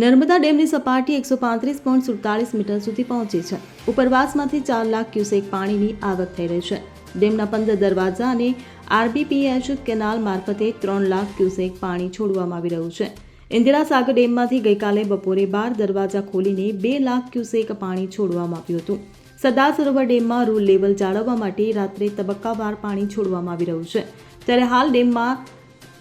નર્મદા ડેમની સપાટી 135.47 મીટર સુધી પહોંચી છે. ઉપરવાસમાંથી 4 લાખ ક્યુસેક પાણીની આવક થઈ રહી છે. ડેમના 15 દરવાજા અને આરબીપીએચ કેનાલ મારફતે 3 લાખ ક્યુસેક પાણી છોડવામાં આવી રહ્યું છે. ઇન્દિરા સાગર ડેમમાંથી ગઈકાલે બપોરે 12 દરવાજા ખોલીને 2 લાખ ક્યુસેક પાણી છોડવામાં આવ્યું હતું. સરદાર સરોવર ડેમમાં રૂલ લેવલ જાળવવા માટે રાત્રે તબક્કાવાર પાણી છોડવામાં આવી રહ્યું છે. ત્યારે હાલ ડેમમાં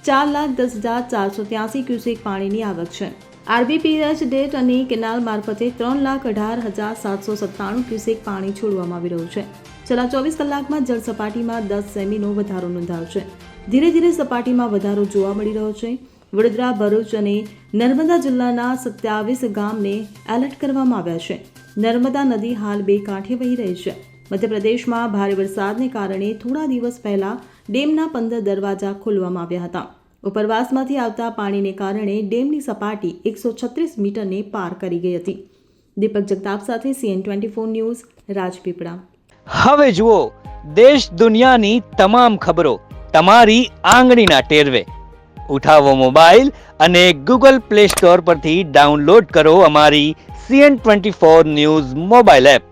4,10,483 ક્યુસેક પાણીની આવક છે. આરબીપીએચ ડેટ અને કેનાલ મારફતે 3,18,797 ક્યુસેક પાણી છોડવામાં આવી રહ્યું છે. છેલ્લા 24 કલાકમાં જળ સપાટીમાં 10 સેમીનો વધારો નોંધાયો છે. ધીરે ધીરે સપાટીમાં વધારો જોવા મળી રહ્યો છે. વડોદરા, ભરૂચ અને નર્મદા જિલ્લાના 27 ગામને એલર્ટ કરવામાં આવ્યા છે. નર્મદા નદી હાલ 2 કાંઠે વહી રહી છે. મધ્યપ્રદેશમાં ભારે વરસાદને કારણે થોડા દિવસ પહેલા ડેમના 15 દરવાજા ખોલવામાં આવ્યા હતા. ઉપરવાસમાંથી આવતા પાણીને કારણે ડેમની સપાટી 136 મીટરને પાર કરી ગઈ હતી. દીપક જગતાપ સાથે CN24 ન્યૂઝ, રાજપીપળા. હવે જુઓ દેશ દુનિયાની તમામ ખબરો તમારી આંગળીના ટેરવે. ઉઠાવો મોબાઈલ અને Google Play Store પરથી ડાઉનલોડ કરો અમારી CN24 ન્યૂઝ મોબાઈલ એપ.